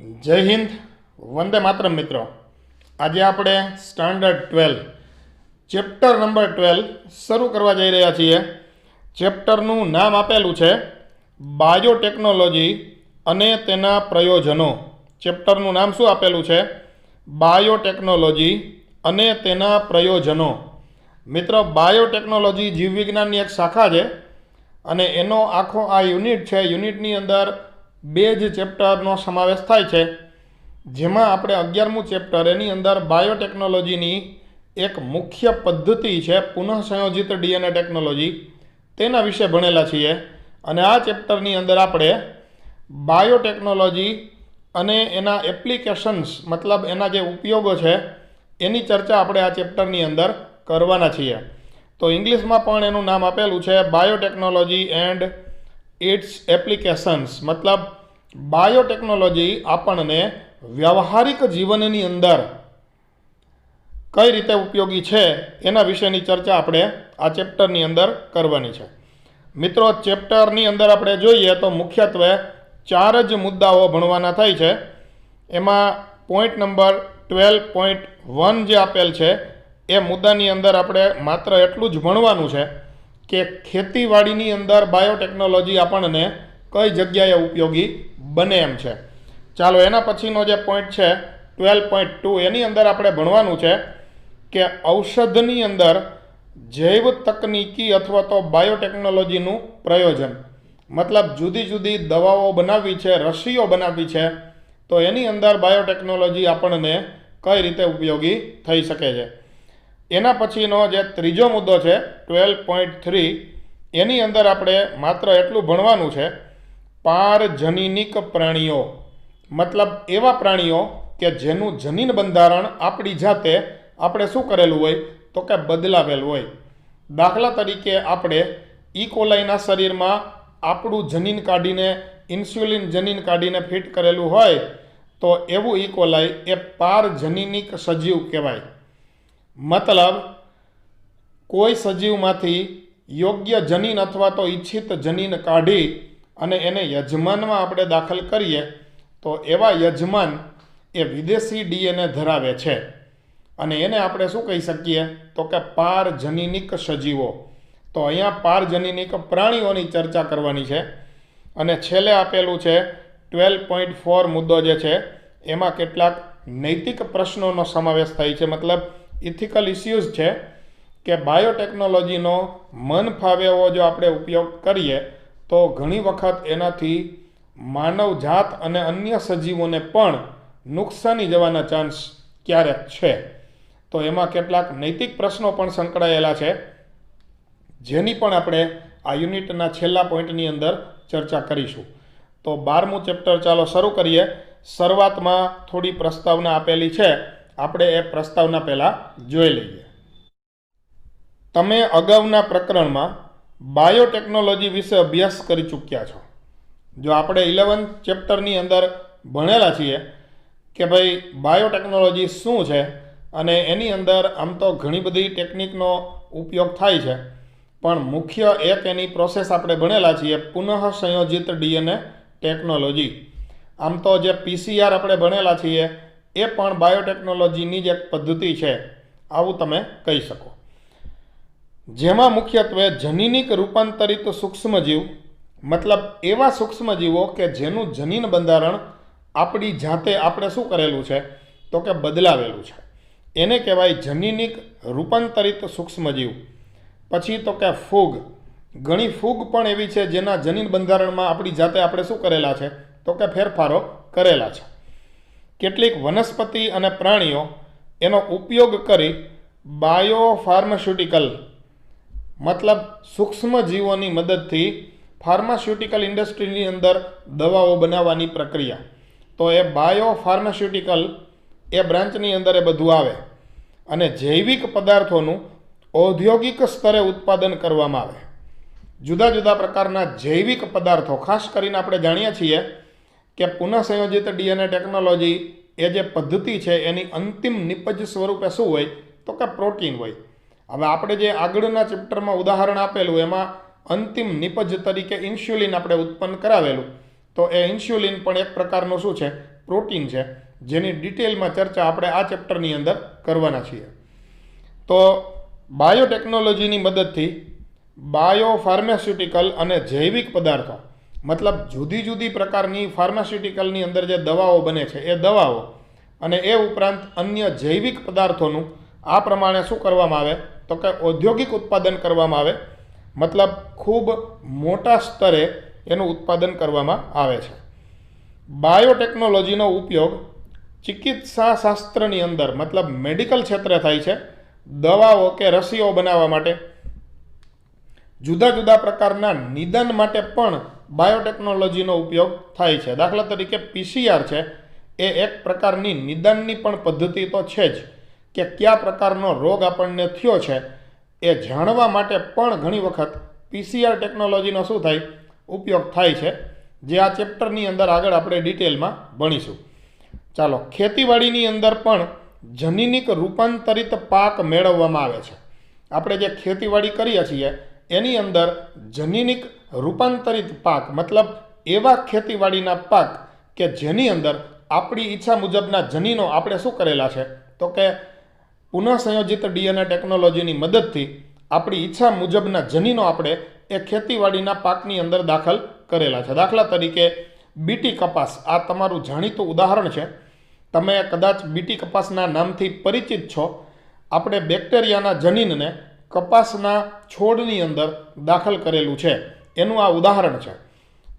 જય હિન્દ, વંદે માતરમ મિત્રો. આજે આપણે સ્ટાન્ડર્ડ 12 ચેપ્ટર નંબર 12 શરૂ કરવા જઈ રહ્યા છીએ. ચેપ્ટરનું નામ આપેલું છે બાયોટેકનોલોજી અને તેના પ્રયોજનો. ચેપ્ટરનું નામ શું આપેલું છે? બાયોટેકનોલોજી અને તેના પ્રયોજનો. મિત્રો, બાયોટેકનોલોજી જીવવિજ્ઞાનની એક શાખા છે અને એનો આખો આ યુનિટ છે. યુનિટની અંદર બે જ ચેપ્ટરનો સમાવેશ થાય છે, જેમાં આપણે 11મું ચેપ્ટર એની અંદર બાયોટેકનોલોજીની એક મુખ્ય પદ્ધતિ છે પુનઃસંયોજિત ડીએનએ ટેકનોલોજી, તેના વિશે ભણેલા છીએ. અને આ ચેપ્ટરની અંદર આપણે બાયોટેકનોલોજી અને એના એપ્લિકેશન્સ, મતલબ એના જે ઉપયોગો છે એની ચર્ચા આપણે આ ચેપ્ટરની અંદર કરવાના છીએ. તો ઇંગ્લિશમાં પણ એનું નામ આપેલું છે બાયોટેકનોલોજી એન્ડ ઇટ્સ એપ્લિકેશન્સ. મતલબ બાયોટેકનોલોજી આપણને વ્યવહારિક જીવનની અંદર કઈ રીતે ઉપયોગી છે એના વિશેની ચર્ચા આપણે આ ચેપ્ટરની અંદર કરવાની છે. મિત્રો, ચેપ્ટરની અંદર આપણે જોઈએ તો મુખ્યત્વે 4 જ મુદ્દાઓ ભણવાના થાય છે. એમાં પોઈન્ટ નંબર 12.1 જે આપેલ છે એ મુદ્દાની અંદર આપણે માત્ર એટલું જ ભણવાનું છે કે ખેતીવાડીની અંદર બાયોટેકનોલોજી આપણને કઈ જગ્યાએ ઉપયોગી બને એમ છે. ચાલો, એના પછીનો જે પોઈન્ટ છે 12.2, એની અંદર આપણે ભણવાનું છે કે ઔષધની અંદર જૈવ તકનીકી અથવા તો બાયોટેકનોલોજીનું પ્રયોજન. મતલબ જુદી જુદી દવાઓ બનાવવી છે, રસીઓ બનાવવી છે, તો એની અંદર બાયોટેકનોલોજી આપણને કઈ રીતે ઉપયોગી થઈ શકે છે. એના પછીનો જે ત્રીજો મુદ્દો છે 12.3, એની અંદર આપણે માત્ર એટલું ભણવાનું છે પારજનીનિક પ્રાણીઓ. મતલબ એવા પ્રાણીઓ કે જેનું જનીન બંધારણ આપણી જાતે આપણે શું કરેલું હોય તો કે બદલાવેલું હોય. દાખલા તરીકે આપણે ઇકોલાઈના શરીરમાં આપણું જનીન કાઢીને, ઇન્સ્યુલિન જનીન કાઢીને ફિટ કરેલું હોય તો એવું ઇકોલાઈ એ પારજનીનિક સજીવ કહેવાય. મતલબ કોઈ સજીવમાંથી યોગ્ય જનીન અથવા તો ઈચ્છિત જનીન કાઢી અને એને યજમાનમાં આપણે દાખલ કરીએ તો એવા યજમાન એ વિદેશી ડીએનએ ધરાવે છે અને એને આપણે શું કહી શકીએ તો કે પારજનીનિક સજીવો. તો અહીંયા પારજનીનિક પ્રાણીઓની ચર્ચા કરવાની છે. અને છેલ્લે આપેલું છે 12.4 મુદ્દો જે છે એમાં કેટલાક નૈતિક પ્રશ્નોનો સમાવેશ થાય છે. મતલબ ઇથિકલ ઇસ્યુઝ છે કે બાયોટેકનોલોજીનો મન ફાવે એવો જો આપણે ઉપયોગ કરીએ તો ઘણી વખત એનાથી માનવ જાત અને અન્ય સજીવોને પણ નુકસાની જવાના ચાન્સ ક્યારેક છે. તો એમાં કેટલાક નૈતિક પ્રશ્નો પણ સંકળાયેલા છે, જેની પણ આપણે આ યુનિટના છેલ્લા પોઈન્ટની અંદર ચર્ચા કરીશું. તો 12મું ચેપ્ટર ચાલો શરૂ કરીએ. શરૂઆતમાં થોડી પ્રસ્તાવના આપેલી છે, આપણે એ પ્રસ્તાવના પહેલાં જોઈ લઈએ. તમે અગાઉના પ્રકરણમાં બાયોટેકનોલોજી વિશે અભ્યાસ કરી ચૂક્યા છો. જો આપણે 11th ચેપ્ટરની અંદર ભણેલા છીએ કે ભાઈ બાયોટેકનોલોજી શું છે અને એની અંદર આમ તો ઘણી બધી ટેકનિકનો ઉપયોગ થાય છે, પણ મુખ્ય એક એની પ્રોસેસ આપણે ભણેલા છીએ પુનઃસંયોજિત ડીએનએ ટેકનોલોજી. આમ તો જે પીસીઆર આપણે ભણેલા છીએ એ પણ બાયોટેકનોલોજીની જ એક પદ્ધતિ છે, આવું તમે કહી શકો. જેમાં મુખ્યત્વે જનીનિક રૂપાંતરિત સૂક્ષ્મજીવ, મતલબ એવા સૂક્ષ્મજીવો કે જેનું જનીન બંધારણ આપણી જાતે આપણે શું કરેલું છે તો કે બદલાવેલું છે, એને કહેવાય જનીનિક રૂપાંતરિત સૂક્ષ્મજીવ. પછી તો કે ફૂગ. ઘણી ફૂગ પણ એવી છે જેના જનીન બંધારણમાં આપણી જાતે આપણે શું કરેલા છે તો કે ફેરફારો કરેલા છે. કેટલીક વનસ્પતિ અને પ્રાણીઓ એનો ઉપયોગ કરી બાયોફાર્માસ્યુટિકલ, મતલબ સૂક્ષ્મજીવોની મદદથી ફાર્માસ્યુટિકલ ઇન્ડસ્ટ્રીની અંદર દવાઓ બનાવવાની પ્રક્રિયા. તો એ બાયોફાર્માસ્યુટિકલ એ બ્રાન્ચની અંદર એ બધું આવે. અને જૈવિક પદાર્થોનું ઔદ્યોગિક સ્તરે ઉત્પાદન કરવામાં આવે. જુદા જુદા પ્રકારના જૈવિક પદાર્થો, ખાસ કરીને આપણે જાણીએ છીએ કે પુનઃસંયોજિત ડીએનએ ટેકનોલોજી એ જે પદ્ધતિ છે એની અંતિમ નિપજ સ્વરૂપે શું હોય તો કે પ્રોટીન હોય. હવે આપણે જે આગળના ચેપ્ટરમાં ઉદાહરણ આપેલું એમાં અંતિમ નિપજ તરીકે ઇન્સ્યુલિન આપણે ઉત્પન્ન કરાવેલું, તો એ ઇન્સ્યુલિન પણ એક પ્રકારનું શું છે પ્રોટીન છે, જેની ડિટેલમાં ચર્ચા આપણે આ ચેપ્ટરની અંદર કરવાના છીએ. તો બાયોટેકનોલોજીની મદદથી બાયોફાર્માસ્યુટિકલ અને જૈવિક પદાર્થો, મતલબ જુદી જુદી પ્રકારની ફાર્માસ્યુટિકલની અંદર જે દવાઓ બને છે એ દવાઓ અને એ ઉપરાંત અન્ય જૈવિક પદાર્થોનું આ પ્રમાણે શું કરવામાં આવે તો કે ઔદ્યોગિક ઉત્પાદન કરવામાં આવે, મતલબ ખૂબ મોટા સ્તરે એનું ઉત્પાદન કરવામાં આવે છે. બાયોટેકનોલોજીનો ઉપયોગ ચિકિત્સા શાસ્ત્રની અંદર મતલબ મેડિકલ ક્ષેત્રે થાય છે. દવાઓ કે રસીઓ બનાવવા માટે, જુદા જુદા પ્રકારના નિદાન માટે પણ બાયોટેકનોલોજીનો ઉપયોગ થાય છે. દાખલા તરીકે PCR છે એ એક પ્રકારની નિદાનની પણ પદ્ધતિ તો છે જ, કે કયા પ્રકારનો રોગ આપણને થયો છે એ જાણવા માટે પણ ઘણી વખત PCR ટેકનોલોજીનો શું થાય ઉપયોગ થાય છે, જે આ ચેપ્ટરની અંદર આગળ આપણે ડિટેલમાં ભણીશું. ચાલો, ખેતીવાડીની અંદર પણ જનીનિક રૂપાંતરિત પાક મેળવવામાં આવે છે. આપણે જે ખેતીવાડી કરીએ છીએ એની અંદર જનીનિક રૂપાંતરિત પાક મતલબ એવા ખેતીવાડીના પાક કે જેની અંદર આપણી ઈચ્છા મુજબના જનીનો આપણે શું કરેલા છે તો કે પુનઃસંયોજિત DNA ટેકનોલોજીની મદદથી આપણી ઈચ્છા મુજબના જનીનો આપણે એ ખેતીવાડીના પાકની અંદર દાખલ કરેલા છે. દાખલા તરીકે બીટી કપાસ, આ તમારું જાણીતું ઉદાહરણ છે. તમે કદાચ બીટી કપાસના નામથી પરિચિત છો. આપણે બેક્ટેરિયાના જનીનને કપાસના છોડની અંદર દાખલ કરેલું છે, એનું આ ઉદાહરણ છે.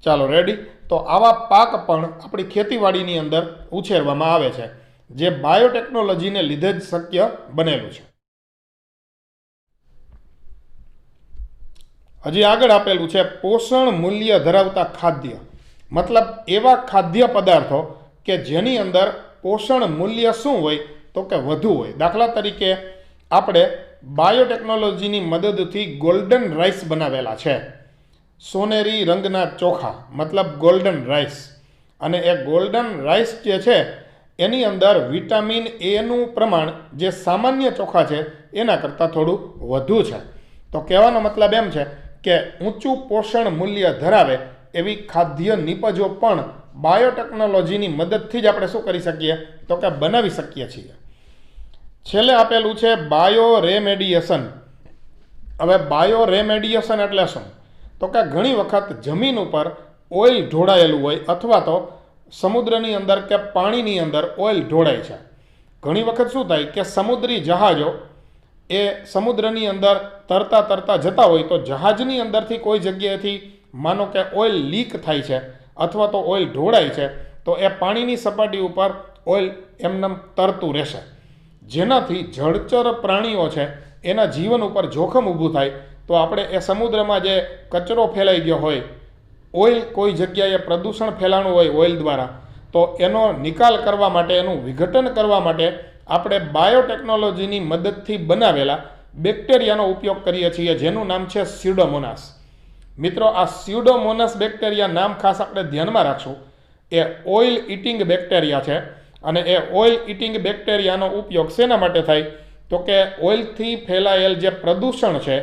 ચાલો રેડી. તો આવા પાક પણ આપણી ખેતીવાડીની અંદર ઉછેરવામાં આવે છે, જે બાયોટેકનોલોજીને લીધે જ શક્ય બનેલું છે. હજી આગળ આપેલું છે પોષણ મૂલ્ય ધરાવતા ખાદ્ય, મતલબ એવા ખાદ્ય પદાર્થો કે જેની અંદર પોષણ મૂલ્ય શું હોય તો કે વધુ હોય. દાખલા તરીકે આપણે બાયોટેકનોલોજીની મદદથી ગોલ્ડન રાઈસ બનાવેલા છે, સોનેરી રંગના ચોખા મતલબ ગોલ્ડન રાઈસ. અને એ ગોલ્ડન રાઈસ જે છે એની અંદર વિટામિન એનું પ્રમાણ જે સામાન્ય ચોખા છે એના કરતાં થોડું વધુ છે. તો કહેવાનો મતલબ એમ છે કે ઊંચું પોષણ મૂલ્ય ધરાવે એવી ખાદ્ય નિપજો પણ બાયોટેકનોલોજીની મદદથી જ આપણે શું કરી શકીએ તો કે બનાવી શકીએ છીએ. છેલ્લે આપેલું છે બાયો રેમેડિયેશન. હવે બાયો રેમેડિયેશન એટલે શું તો કે ઘણી વખત જમીન ઉપર ઓઇલ ઢોળાયેલું હોય અથવા તો સમુદ્રની અંદર કે પાણીની અંદર ઓઇલ ઢોળાય છે. ઘણી વખત શું થાય કે સમુદ્રી જહાજો એ સમુદ્રની અંદર તરતા તરતા જતા હોય તો જહાજની અંદરથી કોઈ જગ્યાએથી માનો કે ઓઇલ લીક થાય છે અથવા તો ઓઇલ ઢોળાય છે, તો એ પાણીની સપાટી ઉપર ઓઇલ એમનેમ તરતું રહેશે, જેનાથી જળચર પ્રાણીઓ છે એના જીવન ઉપર જોખમ ઊભું થાય. તો આપણે એ સમુદ્રમાં જે કચરો ફેલાઈ ગયો હોય, ઓઇલ કોઈ જગ્યાએ પ્રદૂષણ ફેલાણું હોય ઓઇલ દ્વારા, તો એનો નિકાલ કરવા માટે, એનું વિઘટન કરવા માટે આપણે બાયોટેકનોલોજીની મદદથી બનાવેલા બેક્ટેરિયાનો ઉપયોગ કરીએ છીએ, જેનું નામ છે સ્યુડોમોનાસ. મિત્રો, આ સ્યુડોમોનાસ બેક્ટેરિયા નામ ખાસ આપણે ધ્યાનમાં રાખશું. એ ઓઇલ ઇટિંગ બેક્ટેરિયા છે અને એ ઓઇલ ઇટિંગ બેક્ટેરિયાનો ઉપયોગ શેના માટે થાય તો કે ઓઇલથી ફેલાયેલ જે પ્રદૂષણ છે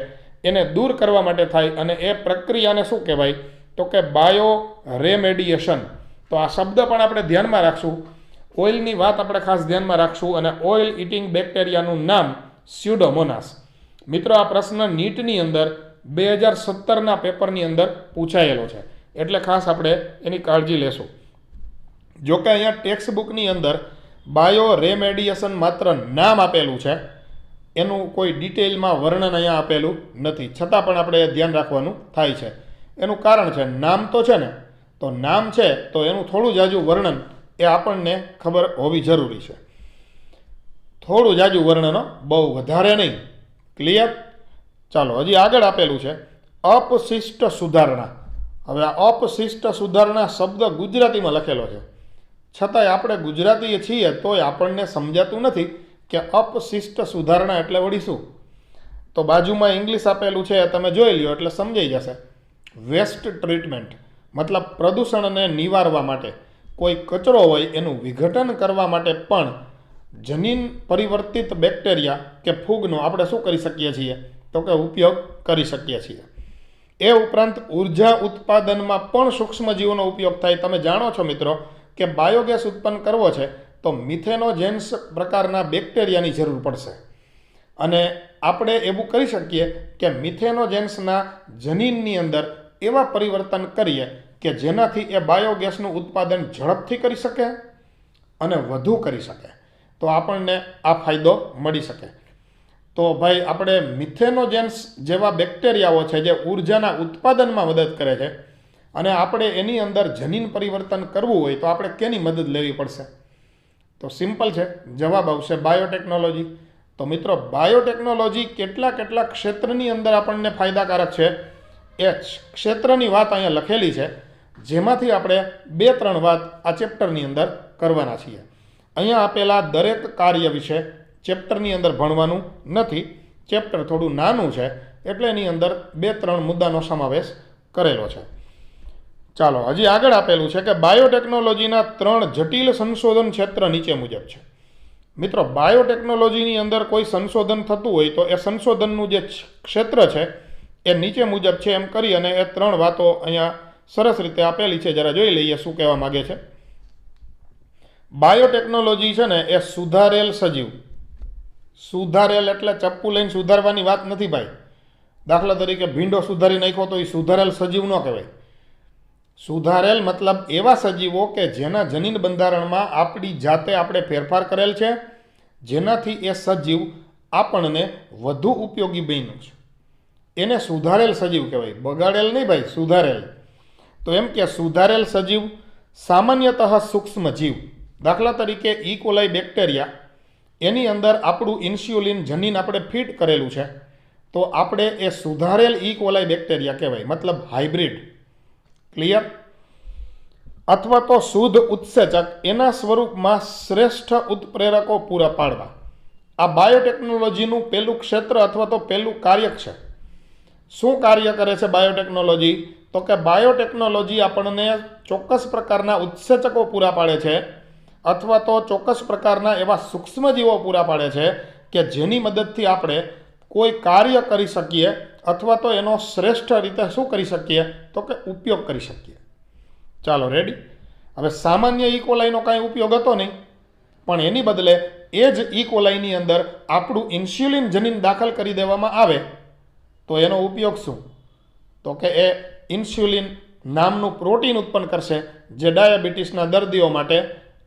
એને દૂર કરવા માટે થાય. અને એ પ્રક્રિયાને શું કહેવાય તો કે બાયો રેમેડિયેશન. તો આ શબ્દ પણ આપણે ધ્યાનમાં રાખશું. ઓઇલની વાત આપણે ખાસ ધ્યાનમાં રાખશું અને ઓઇલ ઇટિંગ બેક્ટેરિયાનું નામ સ્યુડોમોનાસ. મિત્રો, આ પ્રશ્ન નીટની અંદર 2017ના પેપરની અંદર પૂછાયેલો છે, એટલે ખાસ આપણે એની કાળજી લેશું. જોકે અહીંયા ટેક્સ્ટ બુકની અંદર બાયો રેમેડિયેશન માત્ર નામ આપેલું છે, એનું કોઈ ડિટેલમાં વર્ણન અહીંયા આપેલું નથી, છતાં પણ આપણે ધ્યાન રાખવાનું થાય છે. એનું કારણ છે નામ તો છે ને, તો નામ છે તો એનું થોડું જાજુ વર્ણન એ આપણને ખબર હોવી જરૂરી છે. થોડું જાજુ વર્ણનો, બહુ વધારે નહીં. ક્લિયર? ચાલો, હજી આગળ આપેલું છે અપશિષ્ટ સુધારણા. હવે આ અપશિષ્ટ સુધારણા શબ્દ ગુજરાતીમાં લખેલો છે, છતાંય આપણે ગુજરાતી છીએ તોય આપણને સમજાતું નથી કે અપશિષ્ટ સુધારણા એટલે વળી શું. તો બાજુમાં ઇંગ્લિશ આપેલું છે, તમે જોઈ લ્યો એટલે સમજાઈ જશે. વેસ્ટ ટ્રીટમેન્ટ મતલબ પ્રદૂષણને નિવારવા માટે, કોઈ કચરો હોય એનું વિઘટન કરવા માટે પણ જનીન પરિવર્તિત બેક્ટેરિયા કે ફૂગનો આપણે શું કરી શકીએ છીએ તો કે ઉપયોગ કરી શકીએ છીએ. એ ઉપરાંત ઉર્જા ઉત્પાદનમાં પણ સૂક્ષ્મજીવોનો ઉપયોગ થાય. તમે જાણો છો મિત્રો કે બાયોગેસ ઉત્પન્ન કરવો છે તો મિથેનોજેન્સ પ્રકારના બેક્ટેરિયાની જરૂર પડશે. અને આપણે એવું કરી શકીએ કે મિથેનોજેન્સના જનીનની અંદર એવા પરિવર્તન કરીએ કે જેનાથી એ બાયોગેસનું ઉત્પાદન ઝડપથી કરી શકે અને વધુ કરી શકે, તો આપણને આ ફાયદો મળી શકે. તો ભાઈ આપણે મિથેનોજેન્સ જેવા બેક્ટેરિયાઓ છે જે ઉર્જાના ઉત્પાદનમાં મદદ કરે છે, અને આપણે એની અંદર જનીન પરિવર્તન કરવું હોય તો આપણે કેની મદદ લેવી પડશે? તો સિમ્પલ છે, જવાબ આવશે બાયોટેકનોલોજી. તો મિત્રો, બાયોટેકનોલોજી કેટલા ક્ષેત્રની અંદર આપણને ફાયદાકારક છે એ ક્ષેત્રની વાત અહીંયા લખેલી છે, જેમાંથી આપણે 2-3 વાત આ ચેપ્ટરની અંદર કરવાના છીએ. અહીંયા આપેલા દરેક કાર્ય વિશે ચેપ્ટરની અંદર ભણવાનું નથી. ચેપ્ટર થોડું નાનું છે એટલે એની અંદર 2-3 મુદ્દાનો સમાવેશ કરેલો છે. ચાલો, હજી આગળ આપેલું છે કે બાયોટેકનોલોજીના 3 જટિલ સંશોધન ક્ષેત્ર નીચે મુજબ છે. મિત્રો, બાયોટેકનોલોજીની અંદર કોઈ સંશોધન થતું હોય તો એ સંશોધનનું જે ક્ષેત્ર છે એ નીચે મુજબ છે એમ કરી અને એ 3 વાતો અહીંયા સરસ રીતે આપેલી છે. જરા જોઈ લઈએ શું કહેવા માગે છે. બાયોટેકનોલોજી છે ને એ સુધારેલ સજીવ, સુધારેલ એટલે ચપ્પુ લઈને સુધારવાની વાત નથી ભાઈ. દાખલા તરીકે ભીંડો સુધારી નાખ્યો તો એ સુધારેલ સજીવ ન કહેવાય. સુધારેલ મતલબ એવા સજીવો કે જેના જનીન બંધારણમાં આપણી જાતે આપણે ફેરફાર કરેલ છે, જેનાથી એ સજીવ આપણને વધુ ઉપયોગી બન્યું છે, એને સુધારેલ સજીવ કહેવાય. બગાડેલ નહીં ભાઈ, સુધારેલ. તો એમ કે સુધારેલ સજીવ સામાન્યતઃ સૂક્ષ્મ જીવ, દાખલા તરીકે ઈ કોલાઈ બેક્ટેરિયા, એની અંદર આપણું ઇન્સ્યુલિન જનીન આપણે ફીટ કરેલું છે, તો આપણે એ સુધારેલ ઈ કોલાઈ બેક્ટેરિયા કહેવાય, મતલબ હાઇબ્રિડ. ક્લિયર? અથવા તો શુદ્ધ ઉત્સેચક એના સ્વરૂપમાં શ્રેષ્ઠ ઉત્પ્રેરકો પૂરા પાડવા. આ બાયોટેકનોલોજીનું પહેલું ક્ષેત્ર અથવા તો પહેલું કાર્ય છે. શું કાર્ય કરે છે બાયોટેકનોલોજી? તો કે બાયોટેકનોલોજી આપણને ચોક્કસ પ્રકારના ઉત્સેચકો પૂરા પાડે છે, અથવા તો ચોક્કસ પ્રકારના એવા સૂક્ષ્મજીવો પૂરા પાડે છે કે જેની મદદથી આપણે કોઈ કાર્ય કરી શકીએ, અથવા તો એનો શ્રેષ્ઠ રીતે શું કરી શકીએ? તો કે ઉપયોગ કરી શકીએ. ચાલો, રેડી? હવે સામાન્ય ઇકોલાઈનો કાંઈ ઉપયોગ હતો નહીં, પણ એની બદલે એ જ ઇકોલાઈની અંદર આપણું ઇન્સ્યુલિન જનીન દાખલ કરી દેવામાં આવે તો એનો ઉપયોગ શું? તો કે એ ઇન્સ્યુલિન નામનું પ્રોટીન ઉત્પન્ન કરશે, જે ડાયાબિટીસના દર્દીઓ માટે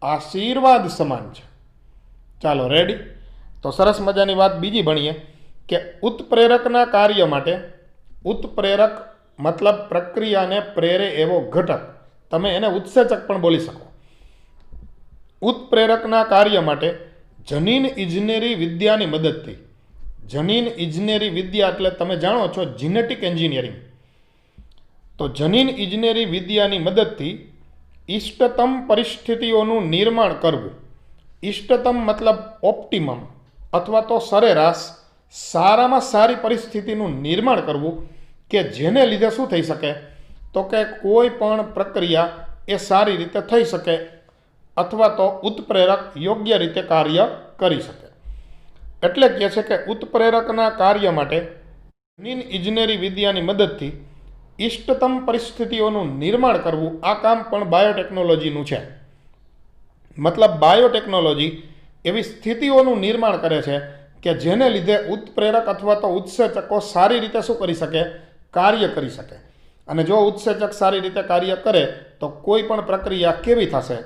આશીર્વાદ સમાન છે. ચાલો, રેડી? તો સરસ મજાની વાત બીજી ભણીએ કે ઉત્પ્રેરકના કાર્ય માટે, ઉત્પ્રેરક મતલબ પ્રક્રિયાને પ્રેરે એવો ઘટક, તમે એને ઉત્સેચક પણ બોલી શકો. ઉત્પ્રેરકના કાર્ય માટે જનીન ઇજનેરી વિદ્યાની મદદથી, જનીન ઇજનેરી વિદ્યા એટલે તમે જાણો છો જીનેટિક એન્જિનિયરિંગ, તો જનીન ઇજનેરી વિદ્યાની મદદથી ઇષ્ટતમ પરિસ્થિતિઓનું નિર્માણ કરવું. ઇષ્ટતમ મતલબ ઓપ્ટિમમ અથવા તો સરેરાશ, સારામાં સારી પરિસ્થિતિનું નિર્માણ કરવું કે જેને લીધે શું થઈ શકે? તો કે કોઈ પણ પ્રક્રિયા એ સારી રીતે થઈ શકે, અથવા તો ઉત્પ્રેરક યોગ્ય રીતે કાર્ય કરી શકે. એટલે કહે છે કે ઉત્પ્રેરકના કાર્ય માટે જનીન ઇજનેરી વિદ્યાની મદદથી ઇષ્ટતમ પરિસ્થિતિઓનું નિર્માણ કરવું, આ કામ પણ બાયોટેકનોલોજીનું છે. મતલબ બાયોટેકનોલોજી એવી સ્થિતિઓનું નિર્માણ કરે છે કે જેને લીધે ઉત્પ્રેરક અથવા તો ઉત્સેચકો સારી રીતે શું કરી શકે? કાર્ય કરી શકે. અને જો ઉત્સેચક સારી રીતે કાર્ય કરે તો કોઈ પણ પ્રક્રિયા કેવી થશે?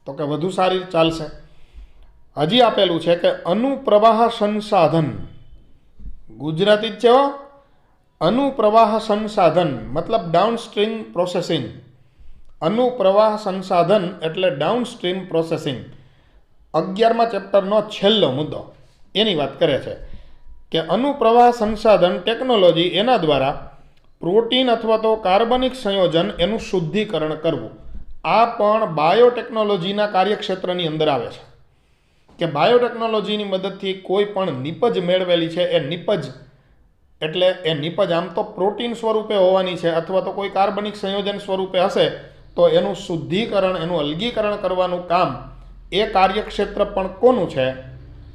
તો કે વધુ સારી ચાલશે. હજી આપેલું છે કે અનુપ્રવાહ સંસાધન, ગુજરાતી જ છે હો, અનુપ્રવાહ સંસાધન મતલબ ડાઉનસ્ટ્રીમ પ્રોસેસિંગ. અનુપ્રવાહ સંસાધન એટલે ડાઉનસ્ટ્રીમ પ્રોસેસિંગ. 11મા ચેપ્ટરનો છેલ્લો મુદ્દો એની વાત કરે છે કે અનુપ્રવાહ સંસાધન ટેકનોલોજી, એના દ્વારા પ્રોટીન અથવા તો કાર્બનિક સંયોજન એનું શુદ્ધિકરણ કરવું. આ પણ બાયોટેકનોલોજીના કાર્યક્ષેત્રની અંદર આવે છે કે બાયોટેકનોલોજીની મદદથી કોઈ પણ નિપજ મેળવેલી છે, એ નિપજ એટલે એ નિપજ આમ તો પ્રોટીન સ્વરૂપે હોવાની છે, અથવા તો કોઈ કાર્બનિક સંયોજન સ્વરૂપે હશે, તો એનું શુદ્ધિકરણ, એનું અલગીકરણ કરવાનું કામ, એ કાર્યક્ષેત્ર પણ કોનું છે?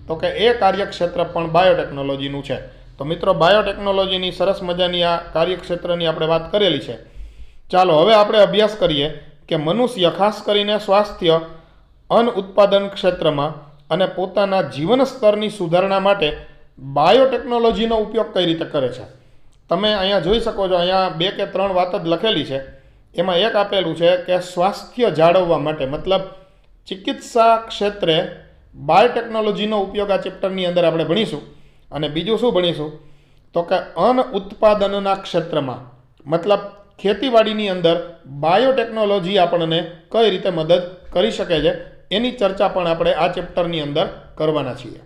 તો કે એ કાર્યક્ષેત્ર પણ બાયોટેકનોલોજીનું છે. તો મિત્રો, બાયોટેકનોલોજીની સરસ મજાની આ કાર્યક્ષેત્રની આપણે વાત કરેલી છે. ચાલો હવે આપણે અભ્યાસ કરીએ કે મનુષ્ય ખાસ કરીને સ્વાસ્થ્ય, અન્ન ઉત્પાદન ક્ષેત્રમાં અને પોતાના જીવન સ્તરની સુધારણા માટે બાયોટેકનોલોજીનો ઉપયોગ કઈ રીતે કરે છે. તમે અહીંયા જોઈ શકો છો, અહીંયા 2 કે 3 વાત જ લખેલી છે. એમાં એક આપેલું છે કે સ્વાસ્થ્ય જાળવવા માટે, મતલબ ચિકિત્સા ક્ષેત્રે બાયોટેકનોલોજીનો ઉપયોગ આ ચેપ્ટરની અંદર આપણે ભણીશું. અને બીજું શું ભણીશું તો કે અન્ન ઉત્પાદનના ક્ષેત્રમાં, મતલબ ખેતીવાડીની અંદર બાયોટેકનોલોજી આપણને કઈ રીતે મદદ કરી શકે છે એની ચર્ચા પણ આપણે આ ચેપ્ટરની અંદર કરવાના છીએ.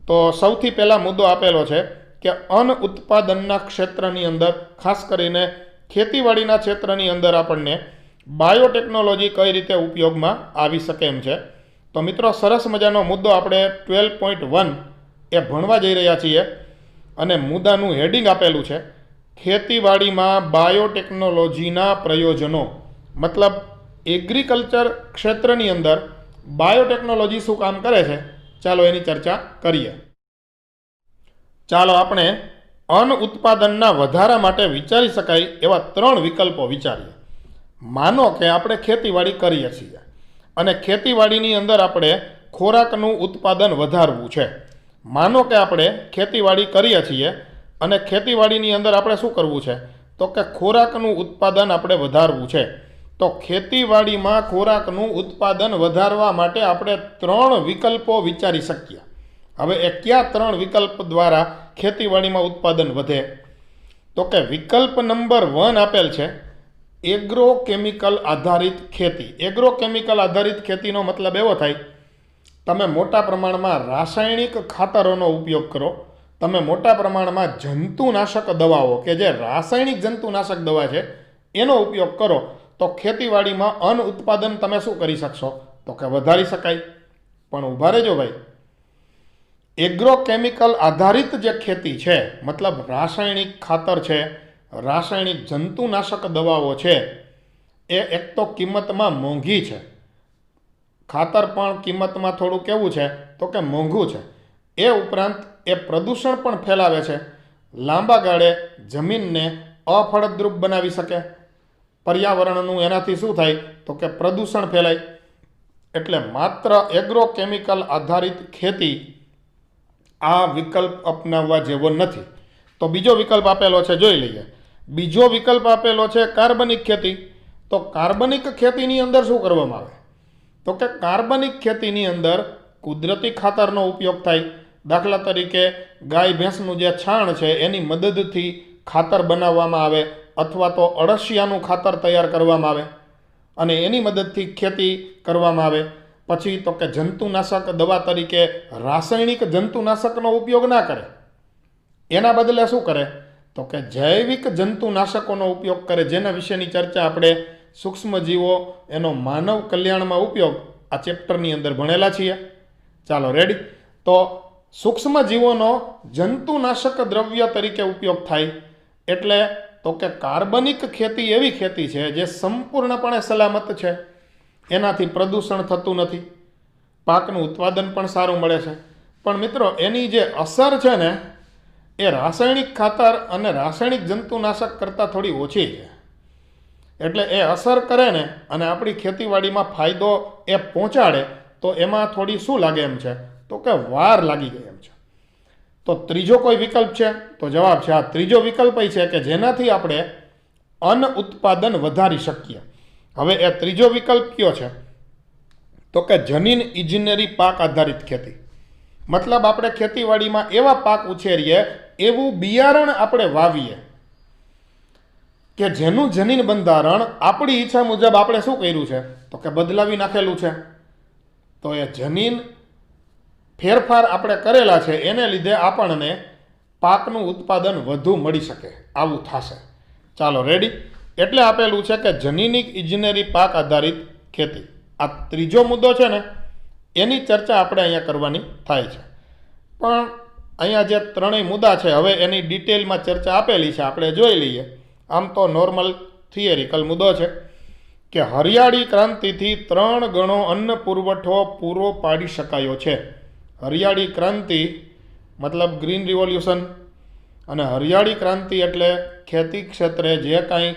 તો સૌથી પહેલાં મુદ્દો આપેલો છે કે અન્ન ઉત્પાદનના ક્ષેત્રની અંદર, ખાસ કરીને ખેતીવાડીના ક્ષેત્રની અંદર આપણને બાયોટેકનોલોજી કઈ રીતે ઉપયોગમાં આવી શકે એમ છે. તો મિત્રો, સરસ મજાનો મુદ્દો આપણે 12.1 એ ભણવા જઈ રહ્યા છીએ. અને મુદ્દાનું હેડિંગ આપેલું છે ખેતીવાડીમાં બાયોટેકનોલોજીના પ્રયોજનો. મતલબ એગ્રીકલ્ચર ક્ષેત્રની અંદર બાયોટેકનોલોજી શું કામ કરે છે, ચાલો એની ચર્ચા કરીએ. ચાલો આપણે અન્ન ઉત્પાદનના વધારા માટે વિચારી શકાય એવા 3 વિકલ્પો વિચારીએ. માનો કે આપણે ખેતીવાડી કરીએ છીએ અને ખેતીવાડીની અંદર આપણે ખોરાકનું ઉત્પાદન વધારવું છે. માનો કે આપણે ખેતીવાડી કરીએ છીએ અને ખેતીવાડીની અંદર આપણે શું કરવું છે તો કે ખોરાકનું ઉત્પાદન આપણે વધારવું છે. તો ખેતીવાડીમાં ખોરાકનું ઉત્પાદન વધારવા માટે આપણે 3 વિકલ્પો વિચારી શકીએ. હવે એ કયા 3 વિકલ્પ દ્વારા ખેતીવાડીમાં ઉત્પાદન વધે? તો કે વિકલ્પ નંબર 1 આપેલ છે એગ્રોકેમિકલ આધારિત ખેતી. એગ્રોકેમિકલ આધારિત ખેતીનો મતલબ એવો થાય, તમે મોટા પ્રમાણમાં રાસાયણિક ખાતરોનો ઉપયોગ કરો, તમે મોટા પ્રમાણમાં જંતુનાશક દવાઓ, કે જે રાસાયણિક જંતુનાશક દવા છે એનો ઉપયોગ કરો, તો ખેતીવાડીમાં અન્ન ઉત્પાદન તમે શું કરી શકશો તો કે વધારી શકાય. પણ ઊભા રહેજો ભાઈ, એગ્રોકેમિકલ આધારિત જે ખેતી છે, મતલબ રાસાયણિક ખાતર છે, રાસાયણિક જંતુનાશક દવાઓ છે, એ એક તો કિંમતમાં મોંઘી છે. ખાતર પણ કિંમતમાં થોડું કેવું છે તો કે મોંઘું છે. એ ઉપરાંત એ પ્રદૂષણ પણ ફેલાવે છે. લાંબા ગાળે જમીનને અફળદ્રુપ બનાવી શકે. પર્યાવરણનું એનાથી શું થાય તો કે પ્રદૂષણ ફેલાય. એટલે માત્ર એગ્રોકેમિકલ આધારિત ખેતી આ વિકલ્પ અપનાવવા જેવો નથી. તો બીજો વિકલ્પ આપેલો છે, જોઈ લઈએ. બીજો વિકલ્પ આપેલો છે કાર્બનિક ખેતી. તો કાર્બનિક ખેતીની અંદર શું કરવામાં આવે તો કે કાર્બનિક ખેતીની અંદર કુદરતી ખાતરનો ઉપયોગ થાય. દાખલા તરીકે ગાય ભેંસનું જે છાણ છે એની મદદથી ખાતર બનાવવામાં આવે, અથવા તો અળસિયાનું ખાતર તૈયાર કરવામાં આવે અને એની મદદથી ખેતી કરવામાં આવે. પછી તો કે જંતુનાશક દવા તરીકે રાસાયણિક જંતુનાશકનો ઉપયોગ ના કરે, એના બદલે શું કરે તો કે જૈવિક જંતુનાશકોનો ઉપયોગ કરે, જેના વિશેની ચર્ચા આપણે સૂક્ષ્મજીવો એનો માનવ કલ્યાણમાં ઉપયોગ આ ચેપ્ટરની અંદર ભણેલા છીએ. ચાલો રેડી. તો સૂક્ષ્મજીવોનો જંતુનાશક દ્રવ્ય તરીકે ઉપયોગ થાય એટલે તો કે કાર્બનિક ખેતી એવી ખેતી છે જે સંપૂર્ણપણે સલામત છે. એનાથી પ્રદૂષણ થતું નથી, પાકનું ઉત્પાદન પણ સારું મળે છે. પણ મિત્રો, એની જે અસર છે ને એ રાસાયણિક ખાતર અને રાસાયણિક જંતુનાશક કરતાં થોડી ઓછી છે. એટલે એ અસર કરે ને અને આપણી ખેતીવાડીમાં ફાયદો એ પહોંચાડે તો એમાં થોડી શું લાગે એમ છે તો કે વાર લાગી ગઈ એમ છે. તો ત્રીજો કોઈ વિકલ્પ છે તો જવાબ છે આ ત્રીજો વિકલ્પ એ છે કે જેનાથી આપણે અન્ન ઉત્પાદન વધારી શકીએ. હવે એ ત્રીજો વિકલ્પ કયો છે તો કે જનીન ઇજનેરી પાક આધારિત ખેતી. મતલબ આપણે ખેતીવાડીમાં એવા પાક ઉછેરીએ, એવું બિયારણ આપણે વાવીએ કે જેનું જનીન બંધારણ આપણી ઈચ્છા મુજબ આપણે શું કર્યું છે તો કે બદલાવી નાખેલું છે. તો એ જનીન ફેરફાર આપણે કરેલા છે, એને લીધે આપણને પાકનું ઉત્પાદન વધુ મળી શકે, આવું થશે. ચાલો રેડી. એટલે આપેલું છે કે જનીનિક ઇજનેરી પાક આધારિત ખેતી. આ ત્રીજો મુદ્દો છે ને એની ચર્ચા આપણે અહીંયા કરવાની થાય છે. પણ અહીંયા જે 3 મુદ્દા છે હવે એની ડિટેલમાં ચર્ચા આપેલી છે, આપણે જોઈ લઈએ. આમ તો નોર્મલ થિયરિકલ મુદ્દો છે કે હરિયાળી ક્રાંતિથી 3 ગણો અન્ન પુરવઠો પૂરો પાડી શકાયો છે. હરિયાળી ક્રાંતિ મતલબ ગ્રીન રિવોલ્યુશન, અને હરિયાળી ક્રાંતિ એટલે ખેતી ક્ષેત્રે જે કાંઈ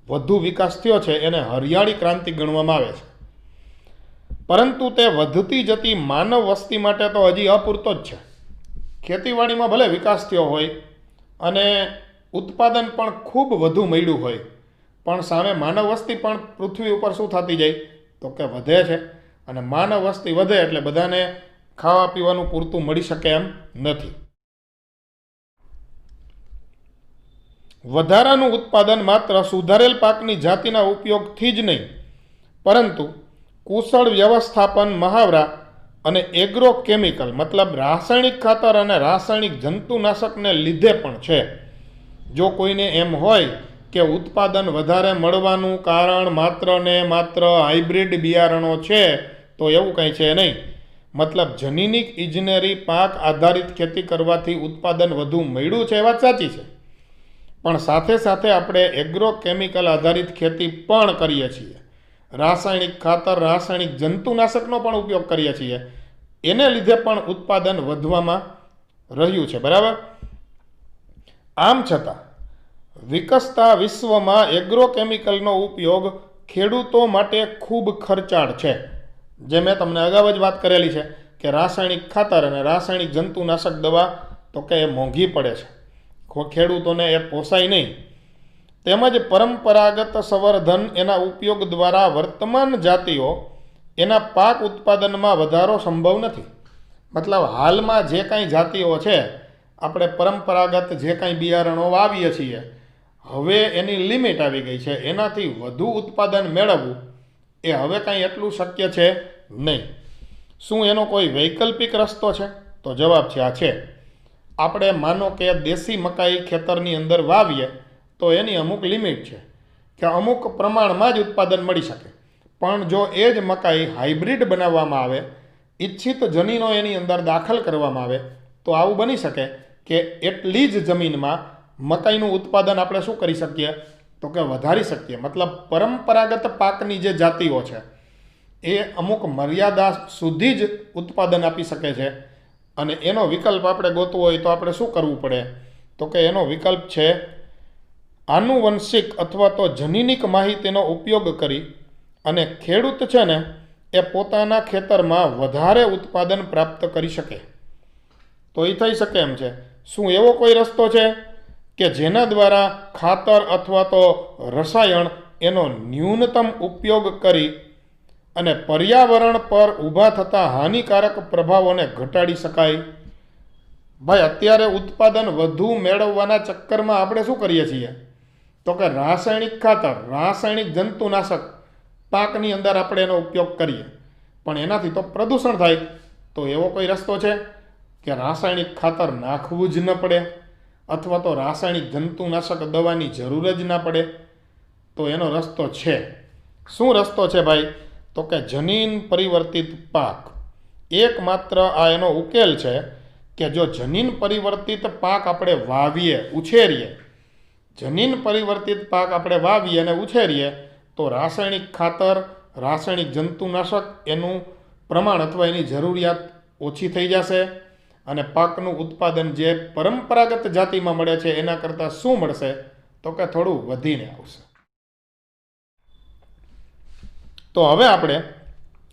વધુ વિકાસ થયો છે એને હરિયાળી ક્રાંતિ ગણવામાં આવે છે. પરંતુ તે વધતી જતી માનવ વસ્તી માટે તો હજી અપૂરતો જ છે. ખેતીવાડીમાં ભલે વિકાસ થયો હોય અને ઉત્પાદન પણ ખૂબ વધુ મળ્યું હોય, પણ સામે માનવ વસ્તી પણ પૃથ્વી ઉપર શું થતી જાય તો કે વધે છે. અને માનવ વસ્તી વધે એટલે બધાને ખાવા પીવાનું પૂરતું મળી શકે એમ નથી. વધારાનું ઉત્પાદન માત્ર સુધારેલ પાકની જાતિના ઉપયોગથી જ નહીં, પરંતુ કુશળ વ્યવસ્થાપન, મહાવરા અને એગ્રો કેમિકલ મતલબ રાસાયણિક ખાતર અને રાસાયણિક જંતુનાશકને લીધે પણ છે. જો કોઈને એમ હોય કે ઉત્પાદન વધારે મળવાનું કારણ માત્ર ને માત્ર હાઇબ્રિડ બિયારણો છે, તો એવું કંઈ છે નહીં. મતલબ જનીનિક ઇજનેરી પાક આધારિત ખેતી કરવાથી ઉત્પાદન વધુ મળ્યું છે, એ વાત સાચી છે. પણ સાથે સાથે આપણે એગ્રો કેમિકલ આધારિત ખેતી પણ કરીએ છીએ. રાસાયણિક ખાતર, રાસાયણિક જંતુનાશકનો પણ ઉપયોગ કરીએ છીએ. એને લીધે પણ ઉત્પાદન વધવામાં રહ્યું છે. બરાબર. આમ છતાં વિકસતા વિશ્વમાં એગ્રો કેમિકલનો ઉપયોગ ખેડૂતો માટે ખૂબ ખર્ચાળ છે. જે મેં તમને અગાઉ જ વાત કરેલી છે કે રાસાયણિક ખાતર અને રાસાયણિક જંતુનાશક દવા તો કે એ મોંઘી પડે છે, ખેડૂતોને એ પોસાય નહીં. તેમજ પરંપરાગત સંવર્ધન એના ઉપયોગ દ્વારા વર્તમાન જાતિઓ એના પાક ઉત્પાદનમાં વધારો સંભવ નથી. મતલબ હાલમાં જે કાંઈ જાતિઓ છે, આપણે પરંપરાગત જે કાંઈ બિયારણો વાવીએ છીએ, હવે એની લિમિટ આવી ગઈ છે. એનાથી વધુ ઉત્પાદન મેળવવું એ હવે કાંઈ એટલું શક્ય છે નહીં. શું એનો કોઈ વૈકલ્પિક રસ્તો છે? તો જવાબ છે આ છે. આપણે માનો કે દેશી મકાઈ ખેતરની અંદર વાવીએ તો એની અમુક લિમિટ છે કે અમુક પ્રમાણમાં જ ઉત્પાદન મળી શકે. પણ જો એ જ મકાઈ હાઇબ્રિડ બનાવવામાં આવે, ઈચ્છિત જનીનો એની અંદર દાખલ કરવામાં આવે, તો આવું બની શકે કે એટલી જ જમીનમાં મકાઈનું ઉત્પાદન આપણે શું કરી શકીએ તો કે વધારી શકીએ. મતલબ પરંપરાગત પાકની જે જાતિઓ છે એ અમુક મર્યાદા સુધી જ ઉત્પાદન આપી શકે છે. અને એનો વિકલ્પ આપણે ગોતવો હોય તો આપણે શું કરવું પડે તો કે એનો વિકલ્પ છે આનુવંશિક અથવા તો જનીનિક માહિતીનો ઉપયોગ કરી અને ખેડૂત છે ને એ પોતાના ખેતરમાં વધારે ઉત્પાદન પ્રાપ્ત કરી શકે. તો એ થઈ શકે એમ છે. શું એવો કોઈ રસ્તો છે કે જેના દ્વારા ખાતર અથવા તો રસાયણ એનો ન્યૂનતમ ઉપયોગ કરી અને પર્યાવરણ પર ઊભા થતા હાનિકારક પ્રભાવોને ઘટાડી શકાય? ભાઈ, અત્યારે ઉત્પાદન વધુ મેળવવાના ચક્કરમાં આપણે શું કરીએ છીએ તો કે રાસાયણિક ખાતર, રાસાયણિક જંતુનાશક પાકની અંદર આપણે એનો ઉપયોગ કરીએ, પણ એનાથી તો પ્રદૂષણ થાય. તો એવો કોઈ રસ્તો છે કે રાસાયણિક ખાતર નાખવું જ ન પડે અથવા તો રાસાયણિક જંતુનાશક દવાની જરૂર જ ના પડે? તો એનો રસ્તો છે. શું રસ્તો છે ભાઈ? તો કે જનીન પરિવર્તિત પાક. એકમાત્ર આ એનો ઉકેલ છે કે જો જનીન પરિવર્તિત પાક આપણે વાવીએ, ઉછેરીએ, જનીન પરિવર્તિત પાક આપણે વાવીએ અને ઉછેરીએ તો રાસાયણિક ખાતર, રાસાયણિક જંતુનાશક એનું પ્રમાણ અથવા એની જરૂરિયાત ઓછી થઈ જશે અને પાકનું ઉત્પાદન જે પરંપરાગત જાતિમાં મળે છે એના કરતાં શું મળશે તો કે થોડું વધીને આવશે. તો હવે આપણે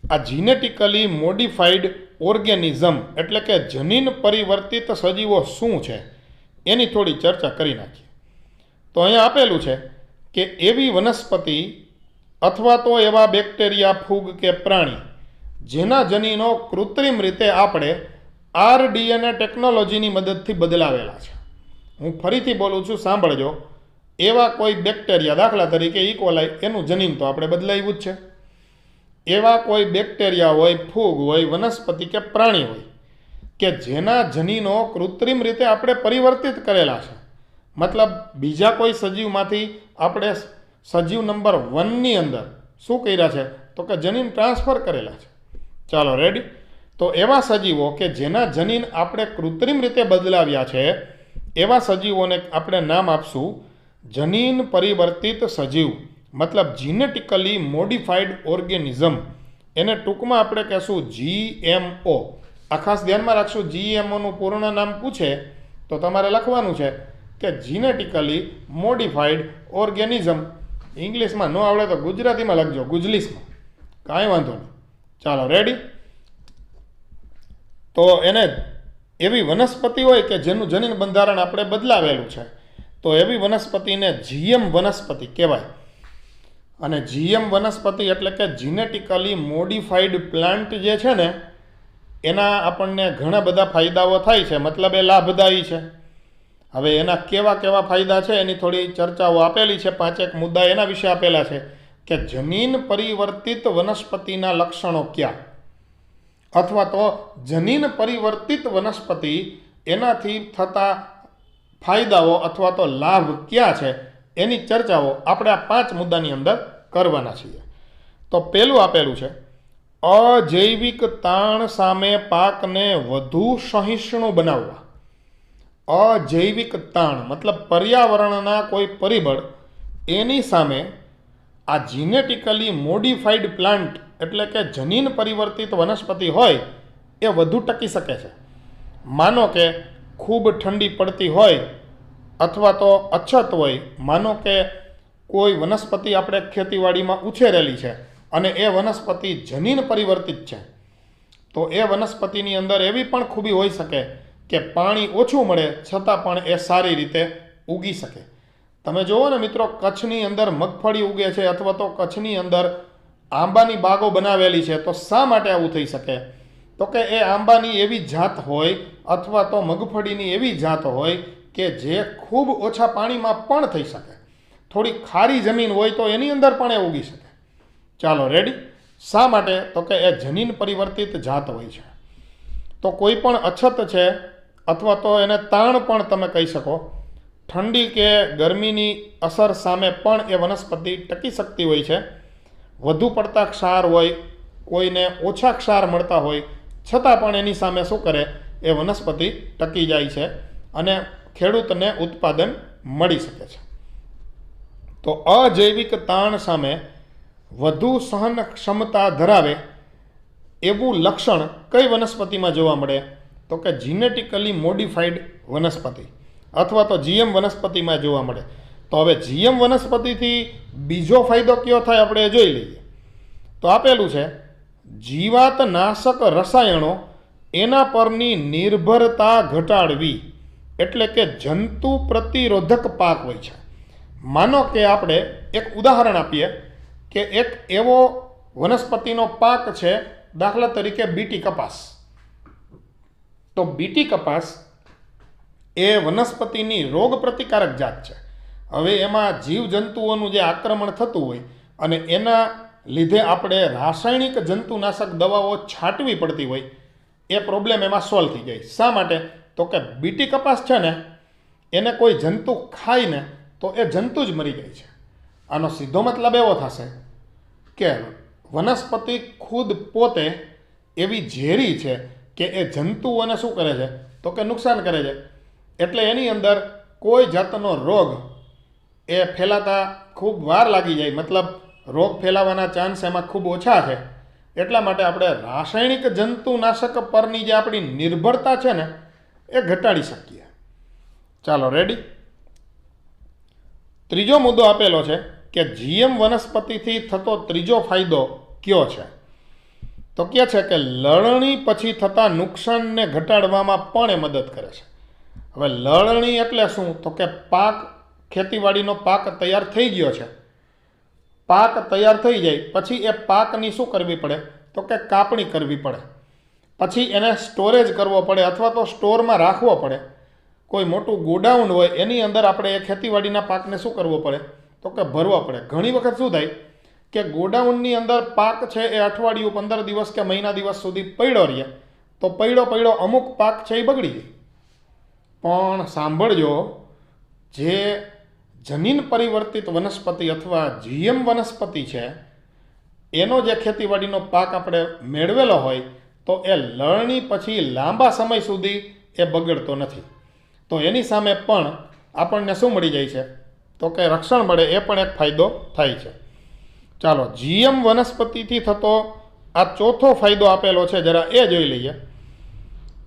આ જીનેટિકલી મોડિફાઈડ ઓર્ગેનિઝમ એટલે કે જનીન પરિવર્તિત સજીવો શું છે એની થોડી ચર્ચા કરી નાખીએ. તો અહીંયા આપેલું છે કે એવી વનસ્પતિ અથવા તો એવા બેક્ટેરિયા, ફૂગ કે પ્રાણી જેના જનીનો કૃત્રિમ રીતે આપણે RDNA ટેકનોલોજીની મદદથી બદલાવેલા છે. હું ફરીથી બોલું છું, સાંભળજો. એવા કોઈ બેક્ટેરિયા, દાખલા તરીકે ઇકોલાઈ, એનું જનીન તો આપણે બદલાવ્યું જ છે. એવા કોઈ બેક્ટેરિયા હોય, ફૂગ હોય, વનસ્પતિ કે પ્રાણી હોય કે જેના જનીનો કૃત્રિમ રીતે આપણે પરિવર્તિત કરેલા છે. મતલબ બીજા કોઈ સજીવમાંથી આપણે સજીવ નંબર 1ની અંદર શું કર્યા છે તો કે જનીન ટ્રાન્સફર કરેલા છે. ચાલો રેડી. તો એવા સજીવો કે જેના જનીન આપણે કૃત્રિમ રીતે બદલાવ્યા છે એવા સજીવોને આપણે નામ આપશું જનીન પરિવર્તિત સજીવ, મતલબ જીનેટિકલી મોડિફાઈડ ઓર્ગેનિઝમ. એને ટૂંકમાં આપણે કહેશું GMO. આ ખાસ ધ્યાનમાં રાખશું, GMOનું પૂર્ણ નામ પૂછે તો તમારે લખવાનું છે કે જીનેટિકલી મોડિફાઈડ ઓર્ગેનિઝમ. ઇંગ્લિશમાં ન આવડે તો ગુજરાતીમાં લખજો, ગુજલીસમાં, કાંઈ વાંધો નહીં. ચાલો રેડી. તો એને એવી વનસ્પતિ હોય કે જેનું જનીન બંધારણ આપણે બદલાવેલું છે, તો એવી વનસ્પતિને જીએમ વનસ્પતિ કહેવાય. અને જીએમ વનસ્પતિ એટલે કે જીનેટિકલી મોડિફાઈડ પ્લાન્ટ જે છે ને, એના આપણને ઘણા બધા ફાયદાઓ થાય છે, મતલબ એ લાભદાયી છે. હવે એના કેવા કેવા ફાયદા છે એની થોડી ચર્ચાઓ આપેલી છે, 5 મુદ્દા એના વિશે આપેલા છે કે જનીન પરિવર્તિત વનસ્પતિના લક્ષણો ક્યાં, અથવા તો જનીન પરિવર્તિત વનસ્પતિ એનાથી થતા ફાયદાઓ અથવા તો લાભ ક્યાં છે, એની ચર્ચાઓ આપણે આ 5 મુદ્દાની અંદર કરવાના છીએ. તો પહેલું આપેલું છે અજૈવિક તાણ સામે પાકને વધુ સહિષ્ણુ બનાવવા. અજૈવિક તાણ મતલબ પર્યાવરણના કોઈ પરિબળ એની સામે આ જીનેટિકલી મોડિફાઈડ પ્લાન્ટ એટલે કે જનીન પરિવર્તિત વનસ્પતિ હોય એ વધુ ટકી શકે છે. માનો કે ખૂબ ઠંડી પડતી હોય અથવા તો અછત હોય, માનો કે કોઈ વનસ્પતિ આપણે ખેતીવાડીમાં ઉછેરેલી છે અને એ વનસ્પતિ જનીન પરિવર્તિત છે, તો એ વનસ્પતિની અંદર એવી પણ ખૂબી હોઈ શકે કે પાણી ઓછું મળે છતાં પણ એ સારી રીતે ઉગી શકે. તમે જુઓ ને મિત્રો, કચ્છની અંદર મગફળી ઉગે છે અથવા તો કચ્છની અંદર આંબાની બાગો બનાવેલી છે, તો શા માટે આવું થઈ શકે? તો કે એ આંબાની એવી જાત હોય અથવા તો મગફળીની એવી જાત હોય કે જે ખૂબ ઓછા પાણીમાં પણ થઈ શકે. થોડી ખારી જમીન હોય તો એની અંદર પણ એ ઉગી શકે. ચાલો રેડી. શા માટે? તો કે એ જનીન પરિવર્તિત જાત હોય છે. તો કોઈ પણ અછત છે અથવા તો એને તાણ પણ તમે કહી શકો, ઠંડી કે ગરમીની અસર સામે પણ એ વનસ્પતિ ટકી શકતી હોય છે. વધુ પડતા ક્ષાર હોય, કોઈને ઓછા ક્ષાર મળતા હોય, છતાં પણ એની સામે શું કરે, એ વનસ્પતિ ટકી જાય છે અને ખેડૂતને ઉત્પાદન મળી શકે છે. તો અજૈવિક તાણ સામે વધુ સહન ક્ષમતા ધરાવે એવું લક્ષણ કઈ વનસ્પતિમાં જોવા મળે? તો કે જીનેટિકલી મોડિફાઈડ વનસ્પતિ અથવા તો જીએમ વનસ્પતિમાં જોવા મળે. તો હવે જીએમ વનસ્પતિથી બીજો ફાયદો કયો થાય આપણે જોઈ લઈએ. તો આપેલું છે જીવાતનાશક રસાયણો એના પરની નિર્ભરતા ઘટાડવી, એટલે કે જંતુ પ્રતિરોધક પાક હોય છે. માનો કે આપણે એક ઉદાહરણ આપીએ કે એક એવો વનસ્પતિનો પાક છે, દાખલા તરીકે બીટી કપાસ. તો બીટી કપાસ એ વનસ્પતિની રોગ પ્રતિકારક જાત છે. હવે એમાં જીવજંતુઓનું જે આક્રમણ થતું હોય અને એના લીધે આપણે રાસાયણિક જંતુનાશક દવાઓ છાંટવી પડતી હોય, એ પ્રોબ્લેમ એમાં સોલ્વ થઈ જાય. શા માટે? તો કે બીટી કપાસ છે ને, એને કોઈ જંતુ ખાય ને તો એ જંતુ જ મરી જાય છે. આનો સીધો મતલબ એવો થશે કે વનસ્પતિ ખુદ પોતે એવી ઝેરી છે કે એ જંતુઓને શું કરે છે? તો કે નુકસાન કરે છે. એટલે એની અંદર કોઈ જાતનો રોગ એ ફેલાતા ખૂબ વાર લાગી જાય, મતલબ રોગ ફેલાવાના ચાન્સ એમાં ખૂબ ઓછા છે. એટલા માટે આપણે રાસાયણિક જંતુનાશક પરની જે આપણી નિર્ભરતા છે ને, એ ઘટાડી શકીએ. ચાલો રેડી. ત્રીજો મુદ્દો આપેલો છે કે જીએમ વનસ્પતિથી થતો ત્રીજો ફાયદો કયો છે? તો કહે છે કે લણણી પછી થતા નુકસાનને ઘટાડવામાં પણ એ મદદ કરે છે. હવે લણણી એટલે શું? તો કે પાક, ખેતીવાડીનો પાક તૈયાર થઈ ગયો છે, પાક તૈયાર થઈ જાય પછી એ પાકની શું કરવી પડે? તો કે કાપણી કરવી પડે, પછી એને સ્ટોરેજ કરવો પડે અથવા તો સ્ટોરમાં રાખવો પડે. કોઈ મોટું ગોડાઉન હોય એની અંદર આપણે એ ખેતીવાડીના પાકને શું કરવો પડે? તો કે ભરવો પડે. ઘણી વખત શું થાય કે ગોડાઉનની અંદર પાક છે એ અઠવાડિયું, 15 દિવસ કે મહિના દિવસ સુધી પડ્યો રહે, તો પડ્યો અમુક પાક છે એ બગડી જાય. પણ સાંભળજો, જે જનીન પરિવર્તિત વનસ્પતિ અથવા જીએમ વનસ્પતિ છે, એનો જે ખેતીવાડીનો પાક આપણે મેળવેલો હોય, તો એ લણણી પછી લાંબા સમય સુધી એ બગડતો નથી. તો એની સામે પણ આપણને શું મળી જાય છે? તો કે રક્ષણ મળે. એ પણ એક ફાયદો થાય છે. ચાલો, જીએમ વનસ્પતિથી થતો આ ચોથો ફાયદો આપેલો છે, જરા એ જોઈ લઈએ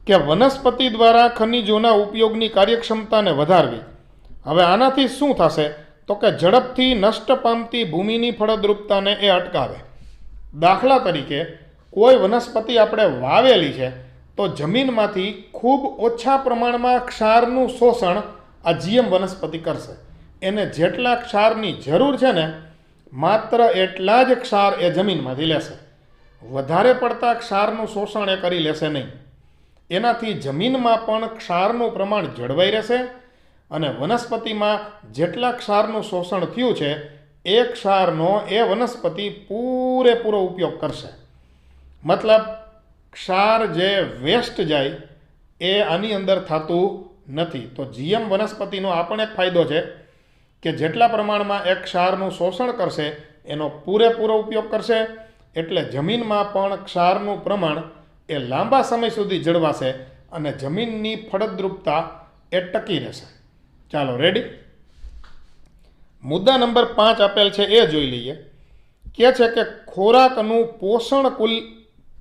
કે વનસ્પતિ દ્વારા ખનિજોના ઉપયોગની કાર્યક્ષમતાને વધારવી. હવે આનાથી શું થશે? તો કે ઝડપથી નષ્ટ પામતી ભૂમિની ફળદ્રુપતાને એ અટકાવે. દાખલા તરીકે કોઈ વનસ્પતિ આપણે વાવેલી છે તો જમીનમાંથી ખૂબ ઓછા પ્રમાણમાં ક્ષારનું શોષણ આ જીએમ વનસ્પતિ કરશે. એને જેટલા ક્ષારની જરૂર છે ને માત્ર એટલા જ ક્ષાર એ જમીનમાંથી લેશે. વધારે પડતા ક્ષારનું શોષણ એ કરી લેશે નહીં. એનાથી જમીનમાં પણ ક્ષારનું પ્રમાણ જળવાઈ રહેશે અને વનસ્પતિમાં જેટલા ક્ષારનું શોષણ થયું છે એ ક્ષારનો એ વનસ્પતિ પૂરેપૂરો ઉપયોગ કરશે. મતલબ ક્ષાર જે વેસ્ટ જાય એ આની અંદર થતું નથી. તો જીએમ વનસ્પતિનો આ પણ એક ફાયદો છે કે જેટલા પ્રમાણમાં એ ક્ષારનું શોષણ કરશે એનો પૂરેપૂરો ઉપયોગ કરશે એટલે જમીનમાં પણ ક્ષારનું પ્રમાણ એ લાંબા સમય સુધી જળવાશે અને જમીનની ફળદ્રુપતા એ ટકી રહેશે. ચાલો રેડી. મુદ્દા નંબર 5 આપેલ છે એ જોઈ લઈએ. કે છે કે ખોરાકનું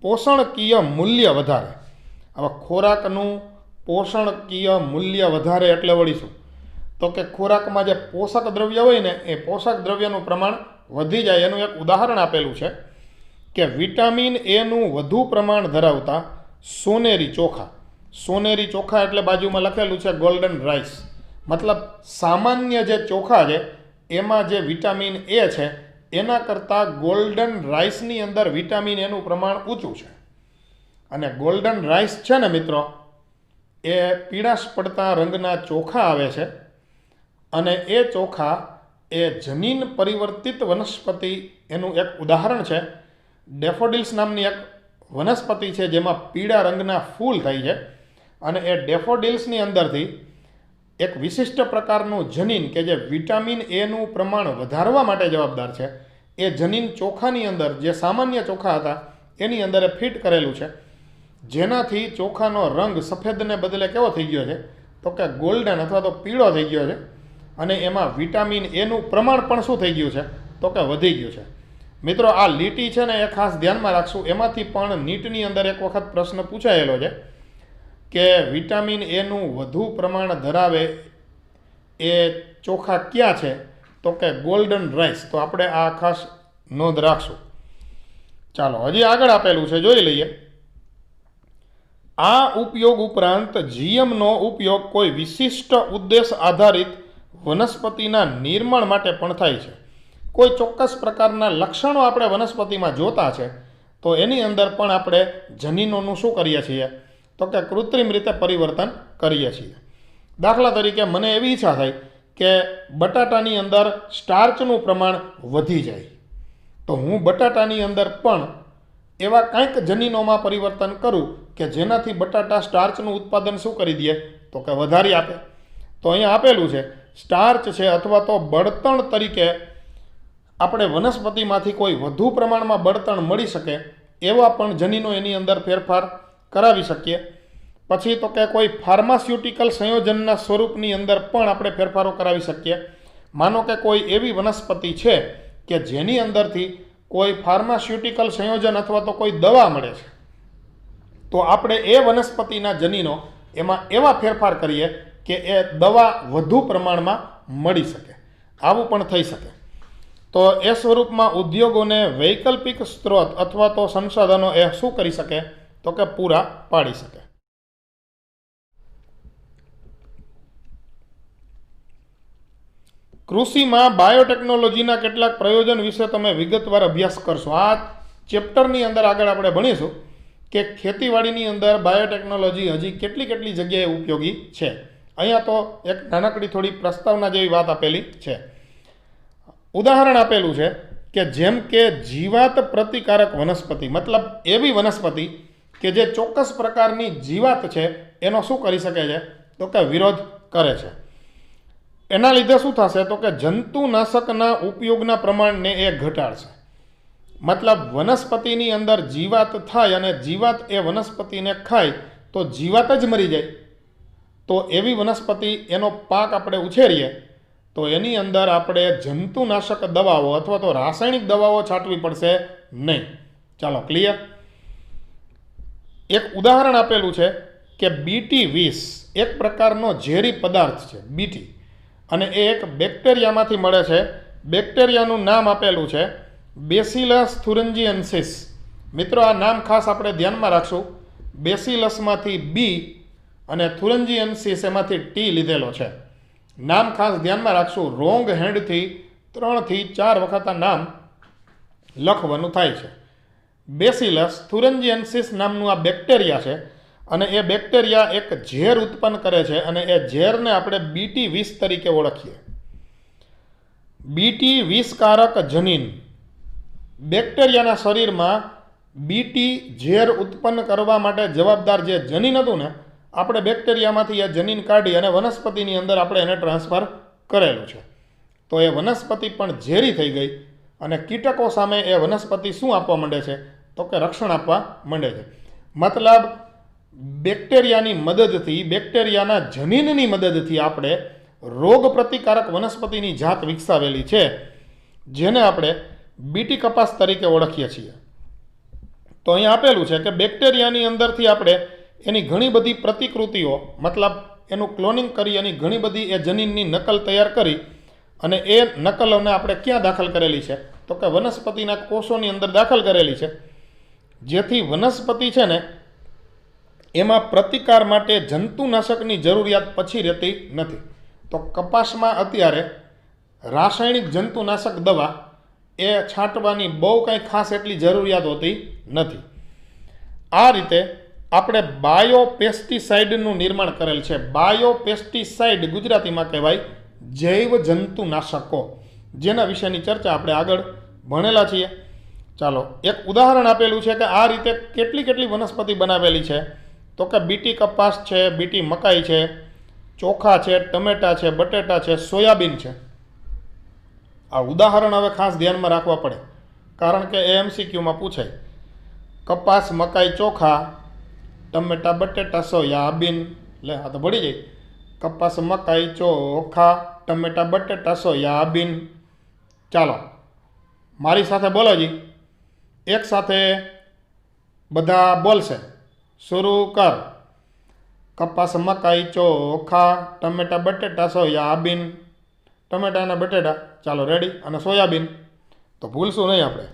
પોષણકીય મૂલ્ય વધારે. હવે ખોરાકનું પોષણકીય મૂલ્ય વધારે એટલે વળીશું તો કે ખોરાકમાં જે પોષક દ્રવ્ય હોય ને એ પોષક દ્રવ્યનું પ્રમાણ વધી જાય. એનું એક ઉદાહરણ આપેલું છે કે વિટામિન એનું વધુ પ્રમાણ ધરાવતા સોનેરી ચોખા. સોનેરી ચોખા એટલે બાજુમાં લખેલું છે ગોલ્ડન રાઈસ. મતલબ સામાન્ય જે ચોખા છે એમાં જે વિટામિન એ છે એના કરતાં ગોલ્ડન રાઈસની અંદર વિટામિન એનું પ્રમાણ ઊંચું છે. અને ગોલ્ડન રાઈસ છે ને મિત્રો એ પીળાશ પડતા રંગના ચોખા આવે છે અને એ ચોખા એ જનીન પરિવર્તિત વનસ્પતિ એનું એક ઉદાહરણ છે. ડેફોડિલ્સ નામની એક વનસ્પતિ છે જેમાં પીળા રંગના ફૂલ થાય છે અને એ ડેફોડિલ્સની અંદરથી એક વિશિષ્ટ પ્રકારનું જનીન કે જે વિટામિન એનું પ્રમાણ વધારવા માટે જવાબદાર છે એ જનીન ચોખાની અંદર જે સામાન્ય ચોખા હતા એની અંદર એ ફિટ કરેલું છે જેનાથી ચોખાનો રંગ સફેદને બદલે કેવો થઈ ગયો છે તો કે ગોલ્ડન અથવા તો પીળો થઈ ગયો છે અને એમાં વિટામિન એનું પ્રમાણ પણ શું થઈ ગયું છે તો કે વધી ગયું છે. મિત્રો આ લીટી છે ને એ ખાસ ધ્યાનમાં રાખશું. એમાંથી પણ નીટની અંદર એક વખત પ્રશ્ન પૂછાયેલો છે કે વિટામિન એનું વધુ પ્રમાણ ધરાવે એ ચોખા ક્યાં છે તો કે ગોલ્ડન રાઈસ. તો આપણે આ ખાસ નોંધ રાખશું. ચાલો હજી આગળ આપેલું છે જોઈ લઈએ. આ ઉપયોગ ઉપરાંત જીએમનો ઉપયોગ કોઈ વિશિષ્ટ ઉદ્દેશ આધારિત વનસ્પતિના નિર્માણ માટે પણ થાય છે. કોઈ ચોક્કસ પ્રકારના લક્ષણો આપણે વનસ્પતિમાં જોતા છે તો એની અંદર પણ આપણે જનીનોનું શું કરીએ છીએ તો કે કૃત્રિમ રીતે પરિવર્તન કરીએ છીએ. દાખલા તરીકે મને એવી ઈચ્છા થાય કે બટાટાની અંદર સ્ટાર્ચનું પ્રમાણ વધી જાય તો હું બટાટાની અંદર પણ એવા કંઈક જનીનોમાં પરિવર્તન કરું કે જેનાથી બટાટા સ્ટાર્ચનું ઉત્પાદન શું કરી દે તો કે વધારી આપે. તો અહીંયા આપેલું છે સ્ટાર્ચ છે અથવા તો બળતણ તરીકે આપણે વનસ્પતિમાંથી કોઈ વધુ પ્રમાણમાં બળતણ મળી શકે એવા પણ જનીનો એની અંદર ફેરફાર કરાવી શકીએ. પછી તો કે કોઈ ફાર્માસ્યુટિકલ સંયોજનના સ્વરૂપની અંદર પણ આપણે ફેરફારો કરાવી શકીએ. માનો કે કોઈ એવી વનસ્પતિ છે કે જેની અંદરથી કોઈ ફાર્માસ્યુટિકલ સંયોજન અથવા તો કોઈ દવા મળે છે તો આપણે એ વનસ્પતિના જનીનો એમાં એવા ફેરફાર કરીએ કે એ દવા વધુ પ્રમાણમાં મળી શકે. આવું પણ થઈ શકે. તો એ સ્વરૂપમાં ઉદ્યોગોને વૈકલ્પિક સ્ત્રોત અથવા તો સંસાધનો એ શું કરી શકે તો કે પૂરા પાડી શકે. કૃષિમાં બાયોટેકનોલોજીના કેટલાક પ્રયોજન વિશે તમે વિગતવાર અભ્યાસ કરશો. આ ચેપ્ટરની અંદર આગળ આપણે ભણીશું કે ખેતીવાડીની અંદર બાયોટેકનોલોજી હજી કેટલી જગ્યાએ ઉપયોગી છે. અહીંયા તો એક નાનકડી થોડી પ્રસ્તાવના જેવી વાત આપેલી છે. ઉદાહરણ આપેલું છે કે જેમ કે જીવાત પ્રતિકારક વનસ્પતિ, મતલબ એવી વનસ્પતિ કે જે ચોક્કસ પ્રકારની જીવાત છે એનો શું કરી શકે છે તો કે વિરોધ કરે છે. એના લીધે શું થશે તો કે જંતુનાશકના ઉપયોગના પ્રમાણને એ ઘટાડશે. મતલબ વનસ્પતિની અંદર જીવાત થાય અને જીવાત એ વનસ્પતિને ખાય તો જીવાત જ મરી જાય. તો એવી વનસ્પતિ એનો પાક આપણે ઉછેરીએ તો એની અંદર આપણે જંતુનાશક દવાઓ અથવા તો રાસાયણિક દવાઓ છાંટવી પડશે નહીં. ચાલો ક્લિયર. એક ઉદાહરણ આપેલું છે કે BT20 એક પ્રકારનો ઝેરી પદાર્થ છે. BT અને એ એક બેક્ટેરિયામાંથી મળે છે. બેક્ટેરિયાનું નામ આપેલું છે બેસિલસ થુરિન્જીએન્સિસ. મિત્રો આ નામ ખાસ આપણે ધ્યાનમાં રાખશું. બેસિલસમાંથી બી અને થુરિન્જીએન્સિસ એમાંથી ટી લીધેલો છે. નામ ખાસ ધ્યાનમાં રાખશું. રોંગ હેન્ડથી 3 થી 4 વખત આ નામ લખવાનું થાય છે. બેસિલસ થુરિન્જીએન્સિસ નામનું આ બેક્ટેરિયા છે અને એ બેક્ટેરિયા એક ઝેર ઉત્પન્ન કરે છે અને એ ઝેરને આપણે BT20 તરીકે ઓળખીએ. BT20 કારક જનીન. બેક્ટેરિયાના શરીરમાં બીટી ઝેર ઉત્પન્ન કરવા માટે જવાબદાર જે જનીન હતું ને, આપણે બેક્ટેરિયામાંથી એ જનીન કાઢી અને વનસ્પતિની અંદર આપણે એને ટ્રાન્સફર કરેલું છે. તો એ વનસ્પતિ પણ ઝેરી થઈ ગઈ અને કીટકો સામે એ વનસ્પતિ શું આપવા માંડે છે? તો કે રક્ષણ આપવા માંડે છે. મતલબ બેક્ટેરિયાની મદદથી, બેક્ટેરિયાના જનીનની મદદથી આપણે રોગ પ્રતિકારક વનસ્પતિની જાત વિકસાવેલી છે, જેને આપણે બીટી કપાસ તરીકે ઓળખીએ છીએ. તો અહીં આપેલું છે કે બેક્ટેરિયાની અંદરથી આપણે એની ઘણી બધી પ્રતિકૃતિઓ, મતલબ એનું ક્લોનિંગ કરી એની ઘણી બધી એ જનીનની નકલ તૈયાર કરી અને એ નકલોને આપણે ક્યાં દાખલ કરેલી છે? તો કે વનસ્પતિના કોષોની અંદર દાખલ કરેલી છે, જેથી વનસ્પતિ છે ને એમાં પ્રતિકાર માટે જંતુનાશકની જરૂરિયાત પછી રહેતી નથી. તો કપાસમાં અત્યારે રાસાયણિક જંતુનાશક દવા એ છાંટવાની બહુ કંઈ ખાસ એટલી જરૂરિયાત હોતી નથી. આ રીતે આપણે બાયોપેસ્ટિસાઇડનું નિર્માણ કરેલ છે. બાયોપેસ્ટિસાઇડ ગુજરાતીમાં કહેવાય જૈવ જંતુનાશકો, જેના વિશેની ચર્ચા આપણે આગળ ભણેલા છીએ. ચાલો, એક ઉદાહરણ આપેલું છે કે આ રીતે કેટલી વનસ્પતિ બનાવેલી છે. તો કે બીટી કપાસ છે, બીટી મકાઈ છે, ચોખા છે, ટમેટા છે, બટેટા છે, સોયાબીન છે. આ ઉદાહરણ હવે ખાસ ધ્યાનમાં રાખવા પડે, કારણ કે MCQમાં પૂછાય. કપાસ, મકાઈ, ચોખા, ટમેટા, બટેટા, સોયાબીન. લે, આ તો ભળી જાય. કપાસ, મકાઈ, ચોખા, ટમેટા, બટેટા, સોયાબીન. ચાલો, મારી સાથે બોલો જી. એક સાથે બધા બોલશે. શરૂ કર. કપાસ, મકાઈ, ચોખા, ટમેટા, બટેટા, સોયાબીન. ટમેટા અને બટેટા. ચાલો, રેડી. અને સોયાબીન તો ભૂલશું નહીં આપણે.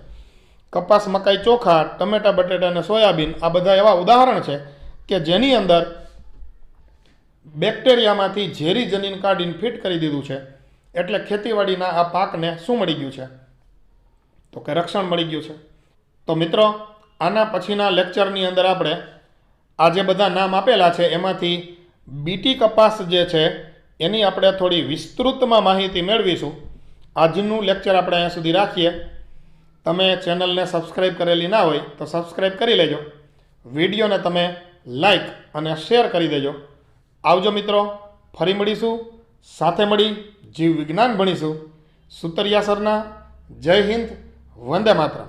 કપાસ, મકાઈ, ચોખા, ટમેટા, બટેટા અને સોયાબીન આ બધા એવા ઉદાહરણ છે કે જેની અંદર બેક્ટેરિયામાંથી ઝેરી જનીન કાઢીને ફિટ કરી દીધું છે. એટલે ખેતીવાડીના આ પાકને શું મળી ગયું છે? તો કે રક્ષણ મળી ગયું છે. તો મિત્રો, આના પછીના લેક્ચરની અંદર આપણે આ જે બધા નામ આપેલા છે એમાંથી બીટી કપાસ જે છે એની આપણે થોડી વિસ્તૃતમાં માહિતી મેળવીશું. આજનું લેક્ચર આપણે અહીંયા સુધી રાખીએ. તમે ચેનલને સબસ્ક્રાઈબ કરેલી ના હોય તો સબસ્ક્રાઈબ કરી લેજો. વિડીયોને તમે લાઈક અને શેર કરી દેજો. આવજો મિત્રો, ફરી મળીશું. સાથે મળી જીવ વિજ્ઞાન ભણીશું. સુતરિયા સરના જય હિન્દ, વંદે માતરમ.